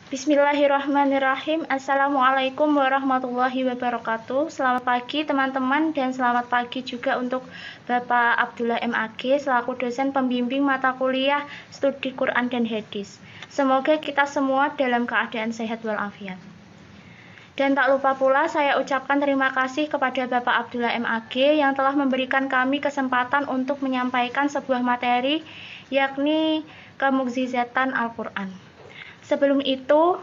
Bismillahirrahmanirrahim. Assalamualaikum warahmatullahi wabarakatuh. Selamat pagi teman-teman dan selamat pagi juga untuk Bapak Abdullah MAG selaku dosen pembimbing mata kuliah studi Quran dan Hadis. Semoga kita semua dalam keadaan sehat walafiat. Dan tak lupa pula saya ucapkan terima kasih kepada Bapak Abdullah MAG yang telah memberikan kami kesempatan untuk menyampaikan sebuah materi yakni kemukjizatan Al-Quran. Sebelum itu,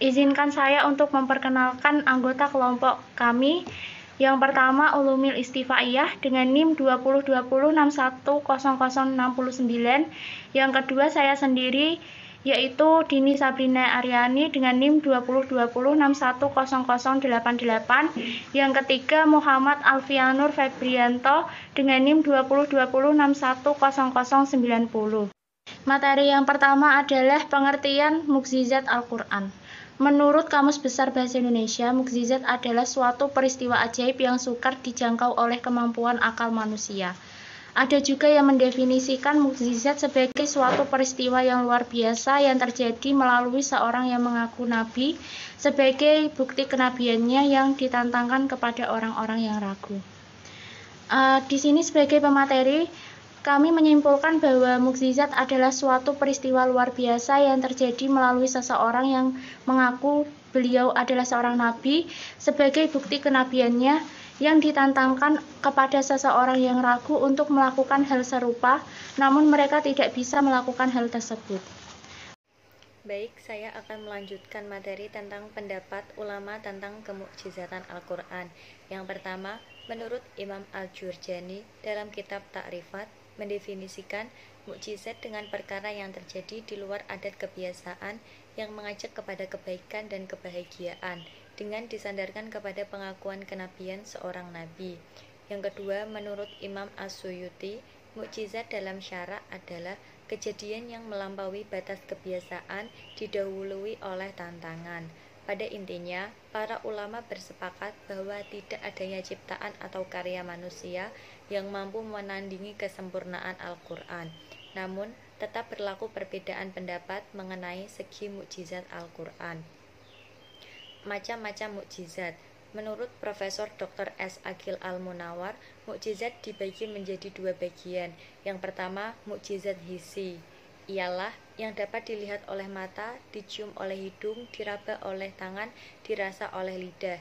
izinkan saya untuk memperkenalkan anggota kelompok kami. Yang pertama, Ulumil Istifaiyah dengan NIM 2020610069. Yang kedua, saya sendiri yaitu Dini Sabrina Aryani dengan NIM 2020610088. Yang ketiga, Muhammad Alfianur Febrianto dengan NIM 2020610090. Materi yang pertama adalah pengertian mukjizat Al-Quran. Menurut Kamus Besar Bahasa Indonesia, mukjizat adalah suatu peristiwa ajaib yang sukar dijangkau oleh kemampuan akal manusia. Ada juga yang mendefinisikan mukjizat sebagai suatu peristiwa yang luar biasa yang terjadi melalui seorang yang mengaku nabi sebagai bukti kenabiannya yang ditantangkan kepada orang-orang yang ragu. Di sini sebagai pemateri, kami menyimpulkan bahwa mukjizat adalah suatu peristiwa luar biasa yang terjadi melalui seseorang yang mengaku beliau adalah seorang nabi sebagai bukti kenabiannya yang ditantangkan kepada seseorang yang ragu untuk melakukan hal serupa, namun mereka tidak bisa melakukan hal tersebut. Baik, saya akan melanjutkan materi tentang pendapat ulama tentang kemukjizatan Al-Quran. Yang pertama, menurut Imam Al-Jurjani dalam kitab Ta'rifat, mendefinisikan mukjizat dengan perkara yang terjadi di luar adat kebiasaan yang mengajak kepada kebaikan dan kebahagiaan dengan disandarkan kepada pengakuan kenabian seorang nabi. Yang kedua, menurut Imam As-Suyuti, mukjizat dalam syara adalah kejadian yang melampaui batas kebiasaan didahului oleh tantangan. Pada intinya, para ulama bersepakat bahwa tidak adanya ciptaan atau karya manusia yang mampu menandingi kesempurnaan Al-Quran. Namun, tetap berlaku perbedaan pendapat mengenai segi mukjizat Al-Quran. Macam-macam mukjizat. Menurut Profesor Dr. S. Aqil Al-Munawar, mukjizat dibagi menjadi dua bagian. Yang pertama, mukjizat hissi, ialah yang dapat dilihat oleh mata, dicium oleh hidung, diraba oleh tangan, dirasa oleh lidah.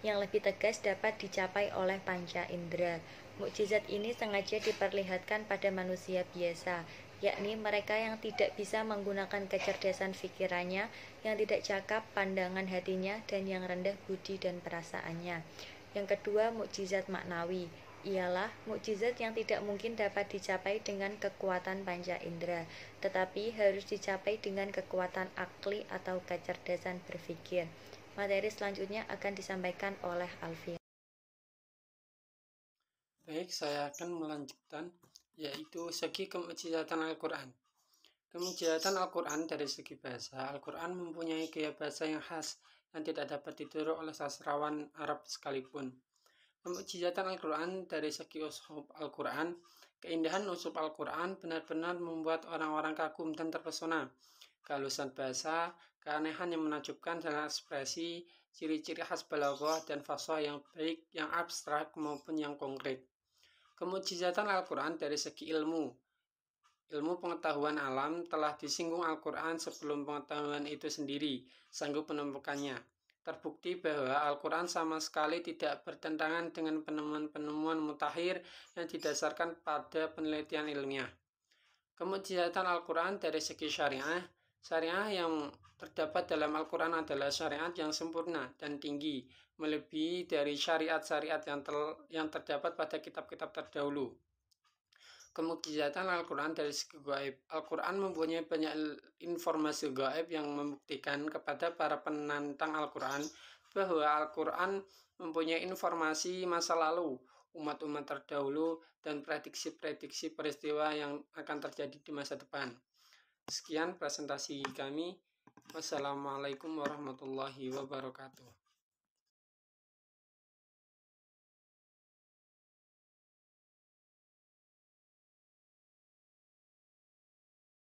Yang lebih tegas dapat dicapai oleh panca indera. Mukjizat ini sengaja diperlihatkan pada manusia biasa, yakni mereka yang tidak bisa menggunakan kecerdasan pikirannya, yang tidak cakap pandangan hatinya, dan yang rendah budi dan perasaannya. Yang kedua, mukjizat maknawi, ialah mukjizat yang tidak mungkin dapat dicapai dengan kekuatan panca indera, tetapi harus dicapai dengan kekuatan akli atau kecerdasan berpikir. Materi selanjutnya akan disampaikan oleh Alfian. Baik, saya akan melanjutkan, yaitu segi kemukjizatan Al-Quran. Kemukjizatan Al-Quran dari segi bahasa, Al-Quran mempunyai gaya bahasa yang khas yang tidak dapat ditiru oleh sastrawan Arab sekalipun. Kemukjizatan Al-Quran dari segi ushub Al-Quran, keindahan ushub Al-Quran benar-benar membuat orang-orang kagum dan terpesona. Kehalusan bahasa, keanehan yang menakjubkan dan ekspresi, ciri-ciri khas balaghah dan fasah yang baik, yang abstrak maupun yang konkret. Kemukjizatan Al-Quran dari segi ilmu. Ilmu pengetahuan alam telah disinggung Al-Quran sebelum pengetahuan itu sendiri sanggup menemukannya. Terbukti bahwa Al-Quran sama sekali tidak bertentangan dengan penemuan-penemuan mutakhir yang didasarkan pada penelitian ilmiah. Kemukjizatan Al-Quran dari segi syariah. Syariah yang terdapat dalam Al-Quran adalah syariat yang sempurna dan tinggi, melebihi dari syariat-syariat yang terdapat pada kitab-kitab terdahulu. Kemukjizatan Al-Quran dari segi gaib. Al-Quran mempunyai banyak informasi gaib yang membuktikan kepada para penantang Al-Quran bahwa Al-Quran mempunyai informasi masa lalu, umat-umat terdahulu, dan prediksi-prediksi peristiwa yang akan terjadi di masa depan. Sekian presentasi kami. Wassalamualaikum warahmatullahi wabarakatuh.